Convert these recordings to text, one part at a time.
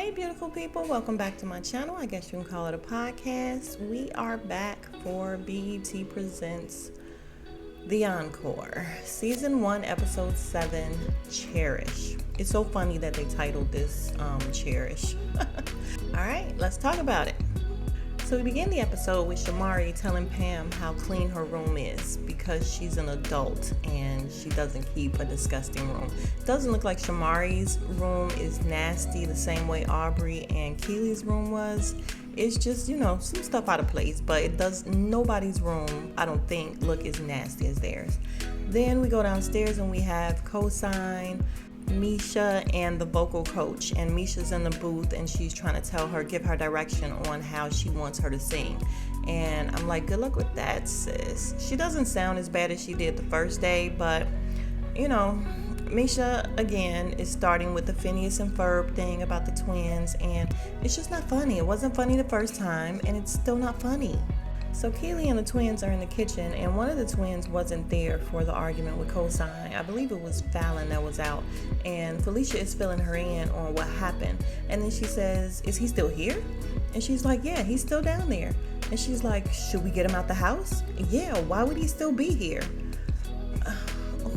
Hey beautiful people, welcome back to my channel. I guess you can call it a podcast. We are back for BET Presents The Encore, Season 1, Episode 7, Cherish. It's so funny that they titled this Cherish. Alright, let's talk about it. So we begin the episode with Shamari telling Pam how clean her room is because she's an adult and she doesn't keep a disgusting room. It doesn't look like Shamari's room is nasty the same way Aubrey and Keely's room was. It's just, some stuff out of place, but it does, nobody's room, I don't think, look as nasty as theirs. Then we go downstairs and we have Cosign, Misha, and the vocal coach, and Misha's in the booth and she's trying to give her direction on how she wants her to sing. And I'm like, good luck with that, sis. She doesn't sound as bad as she did the first day, but Misha again is starting with the Phineas and Ferb thing about the twins, and it's just not funny. It wasn't funny the first time, and it's still not funny. So Keily and the twins are in the kitchen, and one of the twins wasn't there for the argument with Cosign. I believe it was Fallon that was out, and Felicia is filling her in on what happened. And then she says, is he still here? And she's like, yeah, he's still down there. And she's like, should we get him out the house? Yeah, why would he still be here?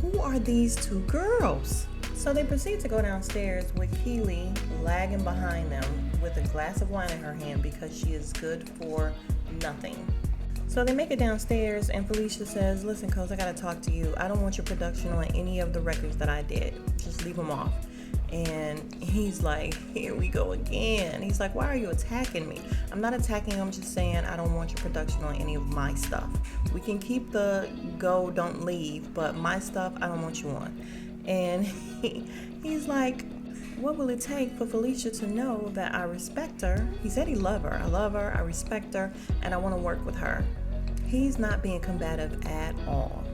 Who are these two girls? So they proceed to go downstairs with Keily lagging behind them with a glass of wine in her hand because she is good for nothing. So they make it downstairs and Felicia says, listen, Coz, I gotta talk to you. I don't want your production on any of the records that I did. Just leave them off. And he's like, here we go again. He's like, why are you attacking me? I'm not attacking you. I'm just saying I don't want your production on any of my stuff. We can keep the go, don't leave, but my stuff, I don't want you on. And he's like, what will it take for Felicia to know that I respect her? He said he loved her. I love her, I respect her, and I want to work with her. He's not being combative at all.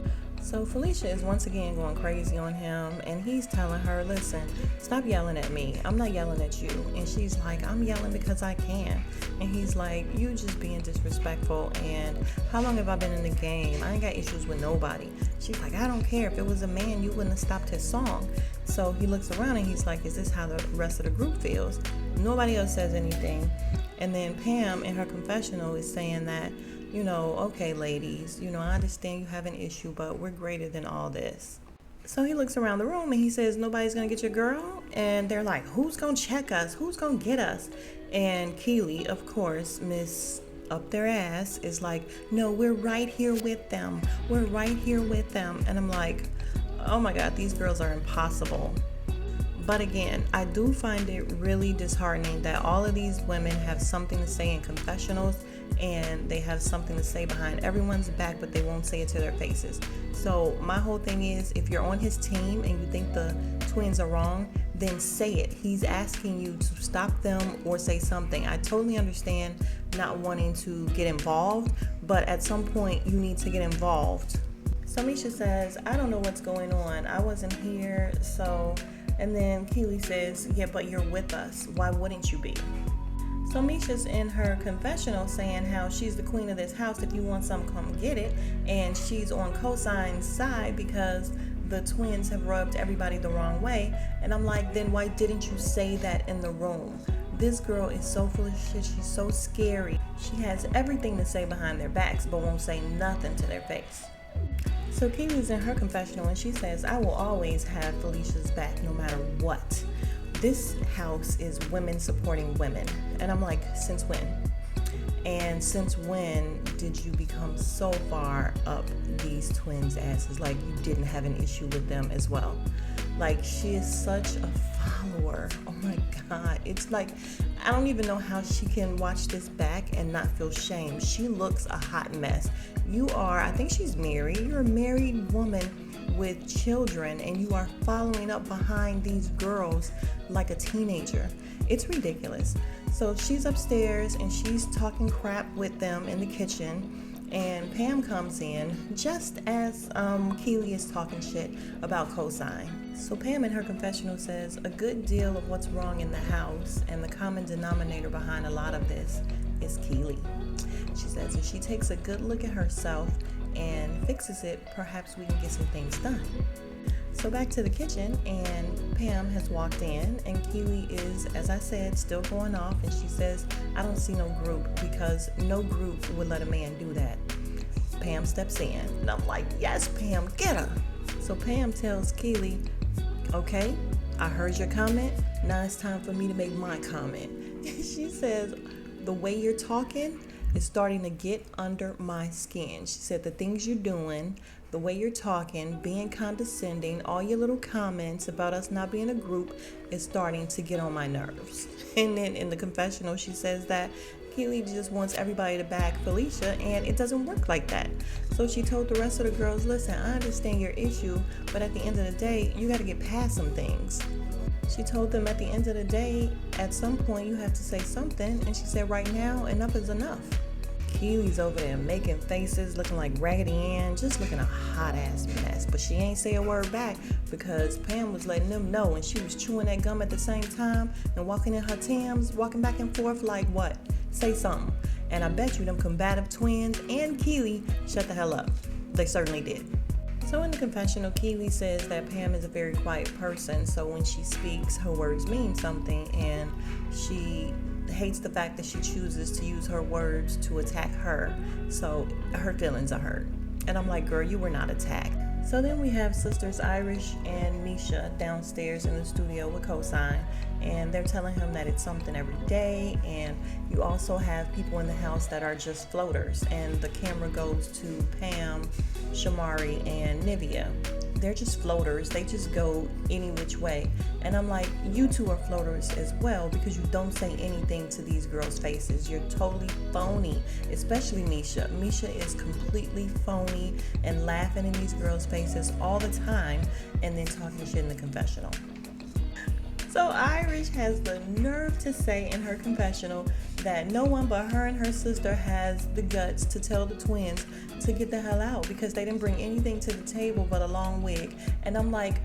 So Felicia is once again going crazy on him, and he's telling her, listen, stop yelling at me. I'm not yelling at you. And she's like, I'm yelling because I can. And he's like, you just being disrespectful, and how long have I been in the game? I ain't got issues with nobody. She's like, I don't care. If it was a man, you wouldn't have stopped his song. So he looks around and he's like, is this how the rest of the group feels? Nobody else says anything. And then Pam in her confessional is saying that, okay, ladies, I understand you have an issue, but we're greater than all this. So he looks around the room and he says, nobody's going to get your girl? And they're like, who's going to check us? Who's going to get us? And Keely, of course, Miss Up Their Ass, is like, no, we're right here with them. We're right here with them. And I'm like, oh my God, these girls are impossible. But again, I do find it really disheartening that all of these women have something to say in confessionals and they have something to say behind everyone's back, but they won't say it to their faces. So my whole thing is, if you're on his team and you think the twins are wrong, then say it. He's asking you to stop them or say something. I totally understand not wanting to get involved, but at some point you need to get involved. So Misha says, I don't know what's going on. I wasn't here, so... And then Keely says, yeah, but you're with us. Why wouldn't you be? So Misha's in her confessional saying how she's the queen of this house. If you want some, come get it. And she's on Cosign's side because the twins have rubbed everybody the wrong way. And I'm like, then why didn't you say that in the room? This girl is so full of shit. She's so scary. She has everything to say behind their backs, but won't say nothing to their face. So Keely's in her confessional and she says, I will always have Felicia's back no matter what. This house is women supporting women. And I'm like, since when? And since when did you become so far up these twins' asses? Like you didn't have an issue with them as well. Like she is such a follower. Oh my God. It's like, I don't even know how she can watch this back and not feel shame. She looks a hot mess. I think she's married. You're a married woman with children and you are following up behind these girls like a teenager. It's ridiculous. So she's upstairs and she's talking crap with them in the kitchen, and Pam comes in just as Keely is talking shit about Cosign. So Pam in her confessional says a good deal of what's wrong in the house and the common denominator behind a lot of this is Keely. She says if she takes a good look at herself and fixes it, perhaps we can get some things done. So back to the kitchen, and Pam has walked in, and Keely is, as I said, still going off, and she says, I don't see no group, because no group would let a man do that. Pam steps in, and I'm like, yes, Pam, get her. So Pam tells Keely, okay, I heard your comment, now it's time for me to make my comment. She says, the way you're talking is starting to get under my skin. She said, the things you're doing, the way you're talking, being condescending, all your little comments about us not being a group is starting to get on my nerves. And then in the confessional, she says that Keely just wants everybody to back Felicia, and it doesn't work like that. So she told the rest of the girls, listen, I understand your issue, but at the end of the day, you got to get past some things. She told them at the end of the day, at some point you have to say something, and she said right now, enough is enough. Keely's over there making faces, looking like Raggedy Ann, just looking a hot ass mess. But she ain't say a word back because Pam was letting them know, and she was chewing that gum at the same time and walking in her Timbs, walking back and forth like what? Say something. And I bet you them combative twins and Keely shut the hell up. They certainly did. So in the confessional, Keely says that Pam is a very quiet person, so when she speaks, her words mean something, and she hates the fact that she chooses to use her words to attack her, so her feelings are hurt. And I'm like, girl, you were not attacked. So then we have sisters Irish and Misha downstairs in the studio with Cosign, and they're telling him that it's something every day, and you also have people in the house that are just floaters, and the camera goes to Pam, Shamari, and Nivea. They're just floaters. They just go any which way. And I'm like, you two are floaters as well, because you don't say anything to these girls' faces. You're totally phony, especially Misha. Misha is completely phony and laughing in these girls' faces all the time and then talking shit in the confessional. So Irish has the nerve to say in her confessional that no one but her and her sister has the guts to tell the twins to get the hell out because they didn't bring anything to the table but a long wig. And I'm like,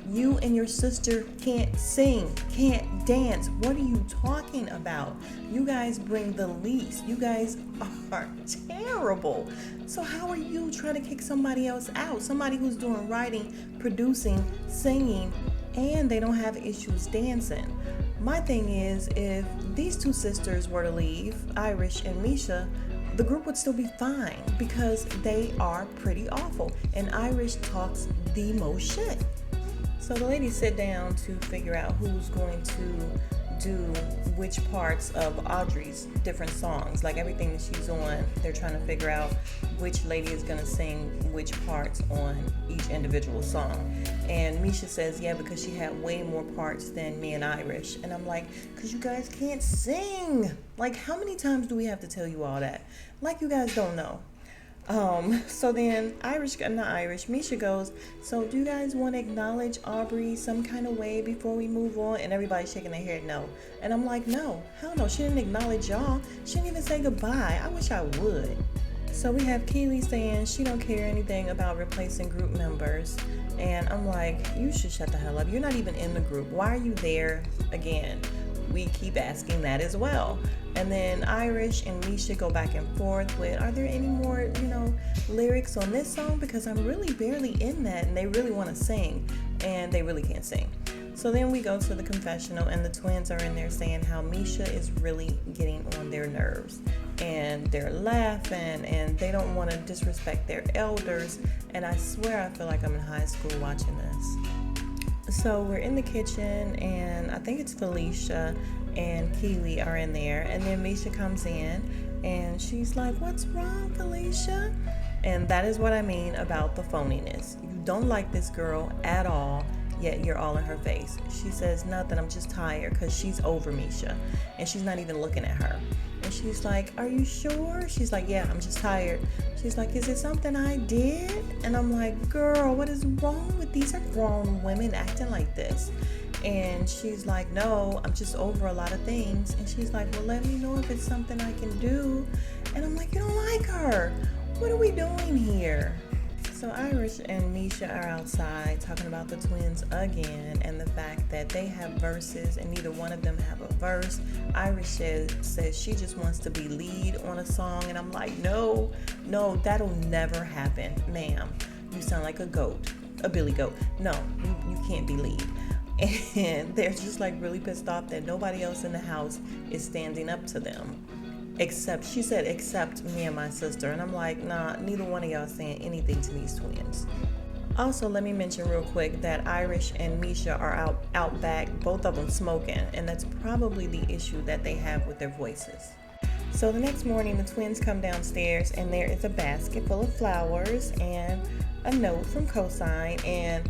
you and your sister can't sing, can't dance. What are you talking about? You guys bring the least. You guys are terrible. So how are you trying to kick somebody else out? Somebody who's doing writing, producing, singing, and they don't have issues dancing. My thing is, if these two sisters were to leave, Irish and Misha, the group would still be fine because they are pretty awful. And Irish talks the most shit. So the ladies sit down to figure out who's going to do which parts of Audrey's different songs. Like everything that she's on, they're trying to figure out which lady is going to sing which parts on each individual song. And Misha says, yeah, because she had way more parts than me and Irish. And I'm like, because you guys can't sing. Like, how many times do we have to tell you all that? Like, you guys don't know. So then Misha goes, so do you guys want to acknowledge Aubrey some kind of way before we move on? And everybody's shaking their head no. And I'm like, no, hell no, she didn't acknowledge y'all. She didn't even say goodbye. I wish I would. So we have Keely saying she don't care anything about replacing group members. And I'm like, you should shut the hell up. You're not even in the group. Why are you there again? We keep asking that as well. And then Irish and Misha go back and forth with, are there any more, lyrics on this song? Because I'm really barely in that, and they really want to sing, and they really can't sing. So then we go to the confessional, and the twins are in there saying how Misha is really getting on their nerves. And they're laughing, and they don't want to disrespect their elders. And I swear I feel like I'm in high school watching this. So we're in the kitchen, and I think it's Felicia and Keely are in there, and then Misha comes in and she's like, what's wrong, Felicia? And that is what I mean about the phoniness. You don't like this girl at all, yet you're all in her face. She says nothing, I'm just tired, because she's over Misha and she's not even looking at her. And she's like, are you sure? She's like, yeah, I'm just tired. She's like, is it something I did? And I'm like, girl, what is wrong with these are grown women acting like this? And she's like, no, I'm just over a lot of things. And she's like, well, let me know if it's something I can do. And I'm like, you don't like her. What are we doing here? So Irish and Misha are outside talking about the twins again and the fact that they have verses and neither one of them have a verse. Irish says she just wants to be lead on a song, and I'm like, no, that'll never happen, ma'am. You sound like a goat. a billy goat. No, you can't be lead. And they're just like really pissed off that nobody else in the house is standing up to them. She said, except me and my sister. And I'm like, nah, neither one of y'all saying anything to these twins. Also, let me mention real quick that Irish and Misha are out back, both of them smoking, and that's probably the issue that they have with their voices. So the next morning, the twins come downstairs, and there is a basket full of flowers and a note from Cosign, and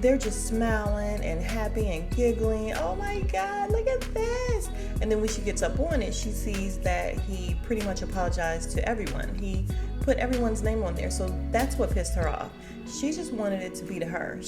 they're just smiling and happy and giggling. Oh my God, look at this. And then when she gets up on it, she sees that he pretty much apologized to everyone. He put everyone's name on there, so that's what pissed her off. She just wanted it to be to her.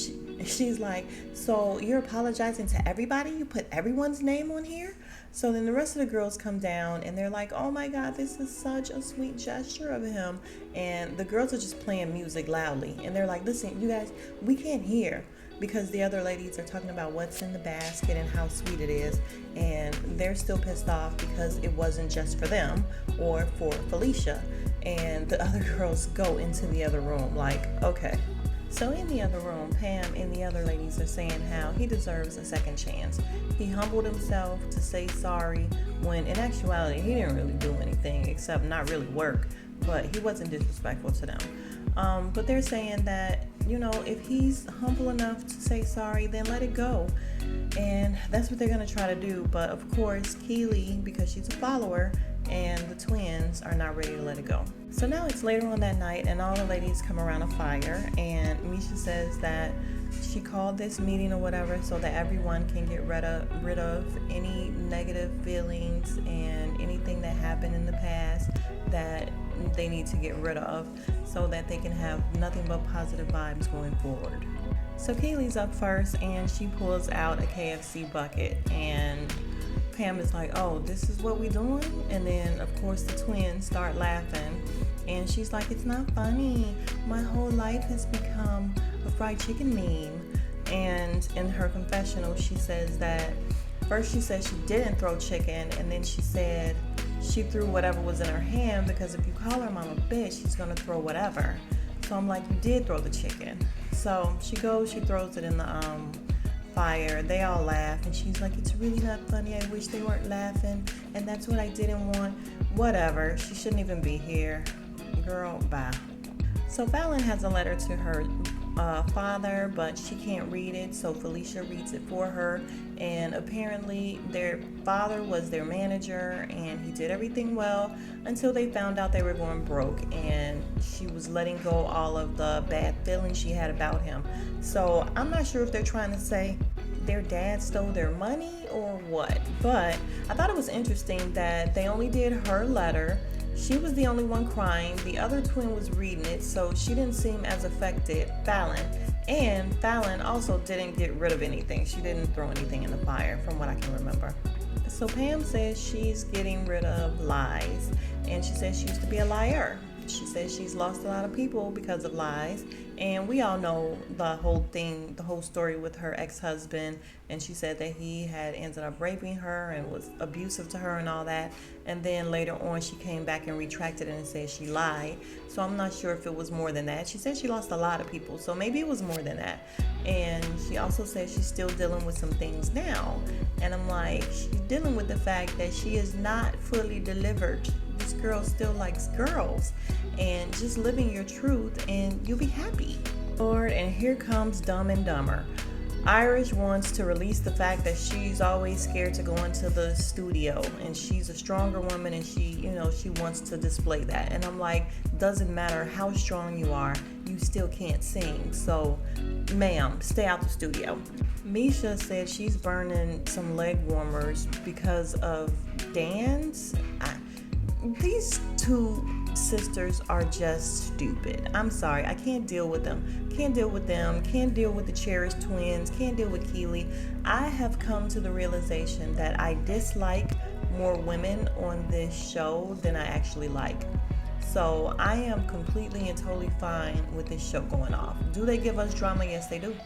She's like, so you're apologizing to everybody? You put everyone's name on here? So then the rest of the girls come down and they're like, oh my God, this is such a sweet gesture of him. And the girls are just playing music loudly. And they're like, listen, you guys, we can't hear, because the other ladies are talking about what's in the basket and how sweet it is. And they're still pissed off because it wasn't just for them or for Felicia. And the other girls go into the other room like, okay. So in the other room, Pam and the other ladies are saying how he deserves a second chance. He humbled himself to say sorry when in actuality he didn't really do anything except not really work, but he wasn't disrespectful to them. But they're saying that, if he's humble enough to say sorry, then let it go. And that's what they're going to try to do. But of course, Keily, because she's a follower, and the twins are not ready to let it go. So now it's later on that night, and all the ladies come around a fire, and Misha says that she called this meeting or whatever so that everyone can get rid of any negative feelings and anything that happened in the past that they need to get rid of so that they can have nothing but positive vibes going forward. So Kaylee's up first, and she pulls out a KFC bucket, and Pam is like, oh, this is what we doing? And then, of course, the twins start laughing. And she's like, it's not funny. My whole life has become a fried chicken meme. And in her confessional, she says that first she said she didn't throw chicken. And then she said she threw whatever was in her hand, because if you call her mom a bitch, she's going to throw whatever. So I'm like, you did throw the chicken. So she throws it in the fire. They all laugh, and she's like, it's really not funny. I wish they weren't laughing, and that's what I didn't want. Whatever. She shouldn't even be here. Girl, bye. So Fallon has a letter to her father, but she can't read it, so Felicia reads it for her. And apparently their father was their manager, and he did everything well until they found out they were going broke, and she was letting go all of the bad feelings she had about him. So I'm not sure if they're trying to say their dad stole their money or what, but I thought it was interesting that they only did her letter. She was the only one crying. The other twin was reading it, so she didn't seem as affected, Fallon. And Fallon also didn't get rid of anything. She didn't throw anything in the fire, from what I can remember. So Pam says she's getting rid of lies, and she says she used to be a liar. She says she's lost a lot of people because of lies, and we all know the whole story with her ex-husband, and she said that he had ended up raping her and was abusive to her and all that, and then later on she came back and retracted it and said she lied. So I'm not sure if it was more than that. She said she lost a lot of people, so maybe it was more than that. And she also said she's still dealing with some things now, and I'm like, she's dealing with the fact that she is not fully delivered. This girl still likes girls, and just living your truth and you'll be happy. Lord, and here comes Dumb and Dumber. Irish wants to release the fact that she's always scared to go into the studio, and she's a stronger woman, and she wants to display that. And I'm like, doesn't matter how strong you are, you still can't sing. So, ma'am, stay out the studio. Misha said she's burning some leg warmers because of Dan's. These two sisters are just stupid. I'm sorry, I can't deal with them. Can't deal with the Cherish twins, can't deal with Keily. I have come to the realization that I dislike more women on this show than I actually like. So I am completely and totally fine with this show going off. Do they give us drama? Yes, they do.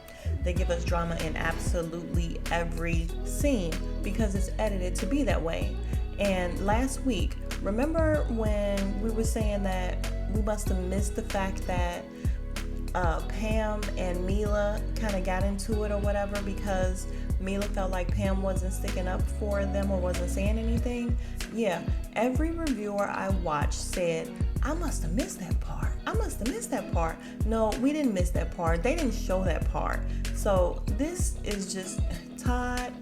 They give us drama in absolutely every scene because it's edited to be that way. And last week, remember when we were saying that we must have missed the fact that Pam and Mila kind of got into it or whatever because Mila felt like Pam wasn't sticking up for them or wasn't saying anything. Yeah, every reviewer I watched said, I must have missed that part. I must have missed that part. No, we didn't miss that part. They didn't show that part. So this is just, Todd,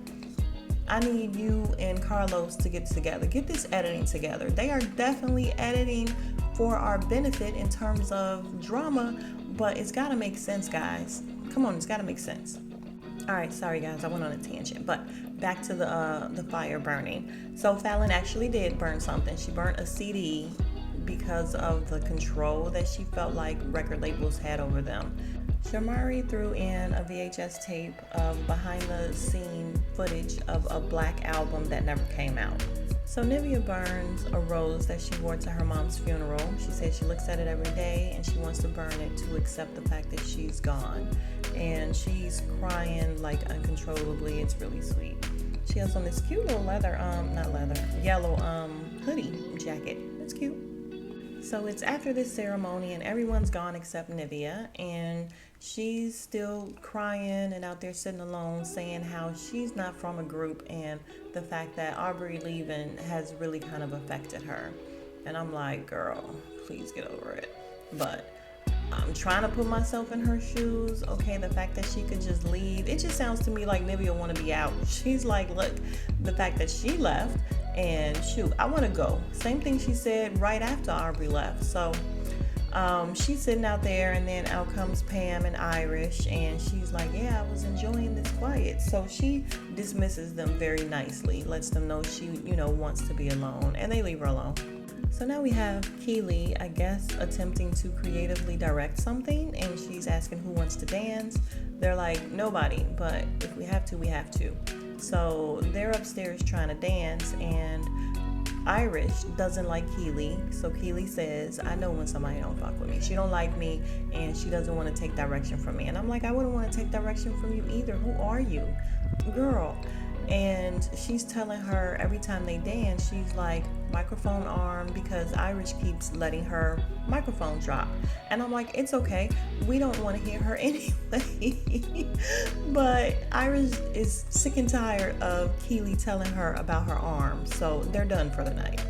I need you and Carlos to get together. Get this editing together. They are definitely editing for our benefit in terms of drama, but it's got to make sense, guys. Come on, it's got to make sense. All right, sorry guys, I went on a tangent, but back to the fire burning. So Fallon actually did burn something. She burnt a CD because of the control that she felt like record labels had over them. Shamari threw in a VHS tape of behind the scene footage of a Black album that never came out. So Nivea burns a rose that she wore to her mom's funeral. She said she looks at it every day and she wants to burn it to accept the fact that she's gone. And she's crying like uncontrollably. It's really sweet. She has on this cute little yellow hoodie jacket. It's cute. So it's after this ceremony and everyone's gone except Nivea, and she's still crying and out there sitting alone saying how she's not from a group and the fact that Aubrey leaving has really kind of affected her. And I'm like, girl, please get over it. But I'm trying to put myself in her shoes. Okay, the fact that she could just leave, it just sounds to me like Nivea want to be out. She's like, look, the fact that she left, and shoot, I want to go. Same thing she said right after Aubrey left. So she's sitting out there, and then out comes Pam and Irish, and she's like, yeah, I was enjoying this quiet. So she dismisses them very nicely, lets them know she, wants to be alone, and they leave her alone. So now we have Keily, I guess, attempting to creatively direct something, and she's asking who wants to dance. They're like, nobody, but if we have to, we have to. So they're upstairs trying to dance, and Irish doesn't like Keily. So Keily says, I know when somebody don't fuck with me. She don't like me, and she doesn't want to take direction from me. And I'm like, I wouldn't want to take direction from you either. Who are you? Girl. And she's telling her every time they dance, she's like, microphone arm, because Irish keeps letting her microphone drop. And I'm like, it's okay. We don't want to hear her anyway. But Irish is sick and tired of Keely telling her about her arm. So they're done for the night.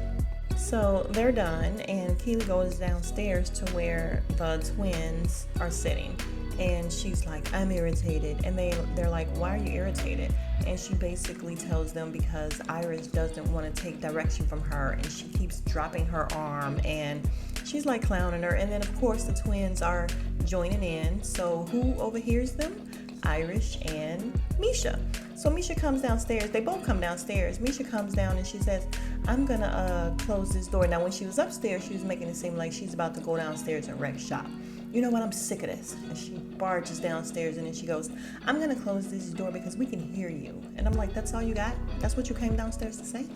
So they're done, and Keely goes downstairs to where the twins are sitting. And she's like, I'm irritated. And they're like, why are you irritated? And she basically tells them because Iris doesn't want to take direction from her, and she keeps dropping her arm, and she's like clowning her. And then of course the twins are joining in. So who overhears them? Irish and Misha. So Misha comes downstairs. They both come downstairs. Misha comes down and she says, I'm gonna close this door. Now when she was upstairs, she was making it seem like she's about to go downstairs and wreck shop. You know what, I'm sick of this. And she barges downstairs, and then she goes, I'm gonna close this door because we can hear you. And I'm like, that's all you got? That's what you came downstairs to say?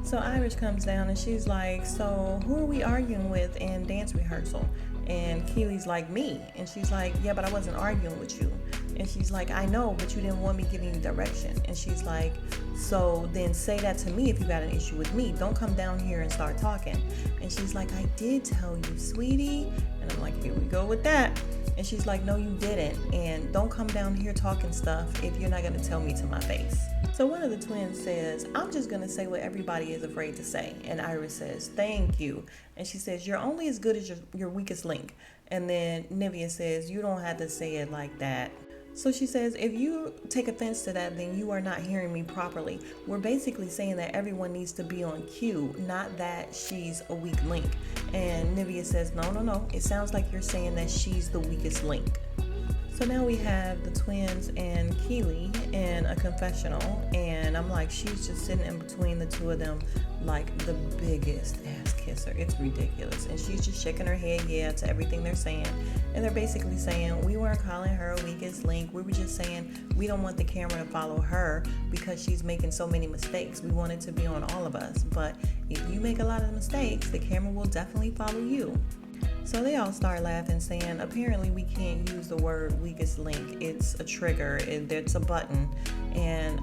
So Irish comes down and she's like, so who are we arguing with in dance rehearsal? And Keely's like, me. And she's like, yeah, but I wasn't arguing with you. And she's like, I know, but you didn't want me giving you direction. And she's like, so then say that to me if you got an issue with me. Don't come down here and start talking. And she's like, I did tell you, sweetie. And I'm like, here we go with that. And she's like, no, you didn't. And don't come down here talking stuff if you're not going to tell me to my face. So one of the twins says, I'm just going to say what everybody is afraid to say. And Iris says, thank you. And she says, you're only as good as your weakest link. And then Nivea says, you don't have to say it like that. So she says, if you take offense to that, then you are not hearing me properly. We're basically saying that everyone needs to be on cue, not that she's a weak link. And Nivea says, no. It sounds like you're saying that she's the weakest link. So now we have the twins and Keely in a confessional, and I'm like, she's just sitting in between the two of them like the biggest ass kisser. It's ridiculous. And she's just shaking her head yeah to everything they're saying. And they're basically saying, we weren't calling her a weakest link. We were just saying we don't want the camera to follow her because she's making so many mistakes. We want it to be on all of us. But if you make a lot of mistakes, the camera will definitely follow you. So they all start laughing, saying, apparently we can't use the word weakest link. It's a trigger. It's a button. And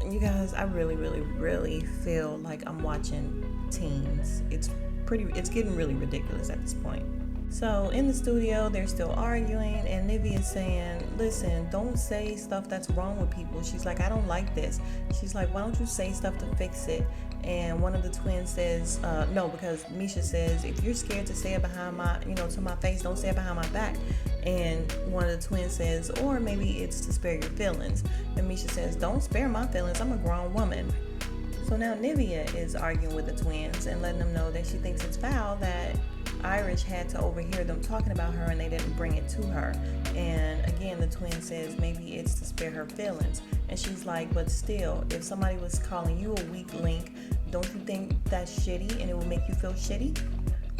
you guys, I really feel like I'm watching teens. It's getting really ridiculous at this point. So in the studio, they're still arguing, and Nivea's saying, listen, don't say stuff that's wrong with people. She's like, I don't like this. She's like, why don't you say stuff to fix it? And one of the twins says, no, because Misha says, if you're scared to say it behind my, to my face, don't say it behind my back. And one of the twins says, or maybe it's to spare your feelings. And Misha says, don't spare my feelings. I'm a grown woman. So now Nivea is arguing with the twins and letting them know that she thinks it's foul that Irish had to overhear them talking about her and they didn't bring it to her. And again, the twin says maybe it's to spare her feelings. And she's like, but still, if somebody was calling you a weak link, don't you think that's shitty and it will make you feel shitty?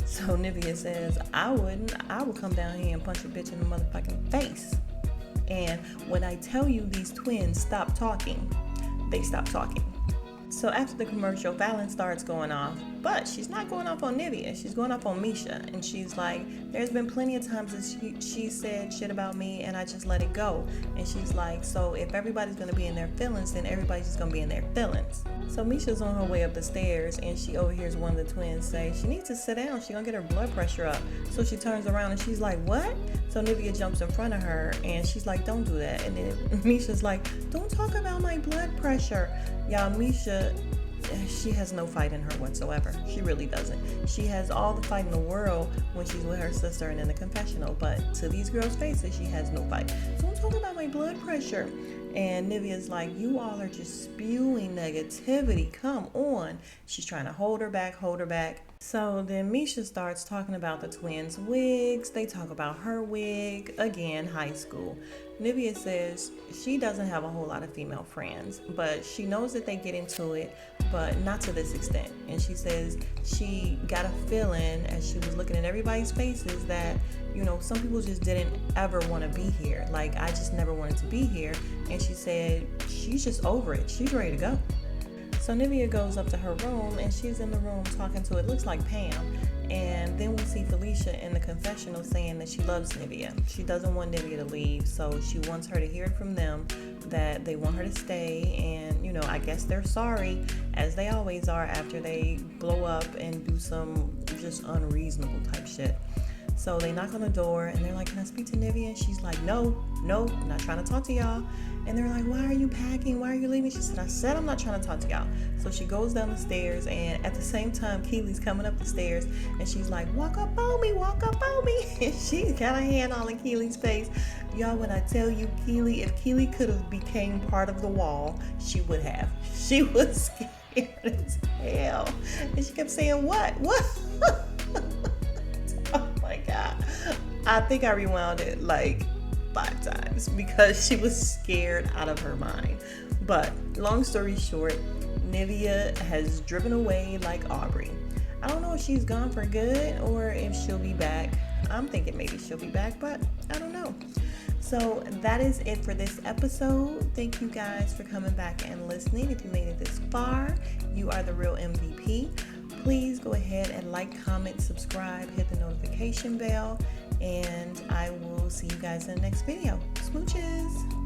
So Nivea says, I wouldn't. I would come down here and punch a bitch in the motherfucking face. And when I tell you these twins stop talking, they stop talking. So after the commercial, Fallon starts going off, but she's not going off on Nivea. She's going off on Misha. And she's like, there's been plenty of times that she said shit about me and I just let it go. And she's like, so if everybody's going to be in their feelings, then everybody's just going to be in their feelings. So Misha's on her way up the stairs and she overhears one of the twins say she needs to sit down. She's going to get her blood pressure up. So she turns around and she's like, what? So Nivea jumps in front of her and she's like, don't do that. And then Misha's like, don't talk about my blood pressure. Y'all, Misha, she has no fight in her whatsoever. She really doesn't. She has all the fight in the world when she's with her sister and in the confessional, but to these girls' faces, she has no fight. Don't talk about my blood pressure. And Nivea's like, you all are just spewing negativity. Come on. She's trying to hold her back. So then Misha starts talking about the twins' wigs. They talk about her wig. Again, high school. Nivea says she doesn't have a whole lot of female friends, but she knows that they get into it, but not to this extent. And she says she got a feeling as she was looking at everybody's faces that, some people just didn't ever want to be here. Like, I just never wanted to be here. And she said she's just over it. She's ready to go. So Nivea goes up to her room and she's in the room talking to, it looks like Pam. And then we see Felicia in the confessional saying that she loves Nivea. She doesn't want Nivea to leave, so she wants her to hear it from them that they want her to stay. And, I guess they're sorry, as they always are after they blow up and do some just unreasonable type shit. So they knock on the door and they're like, can I speak to Nivea? And she's like, no, I'm not trying to talk to y'all. And they're like, why are you packing? Why are you leaving? She said, I'm not trying to talk to y'all. So she goes down the stairs, and at the same time, Keely's coming up the stairs, and she's like, walk up on me. And she's got her hand all in Keely's face. Y'all, when I tell you, Keely, if Keely could have became part of the wall, she would have. She was scared as hell. And she kept saying, what? Oh my God. I think I rewound it like 5 times because she was scared out of her mind. But long story short, Nivea has driven away like Aubrey. I don't know if she's gone for good or if she'll be back. I'm thinking maybe she'll be back, but I don't know. So that is it for this episode. Thank you guys for coming back and listening. If you made it this far, you are the real MVP. Please go ahead and like, comment, subscribe, hit the notification bell, and I will see you guys in the next video. Smooches!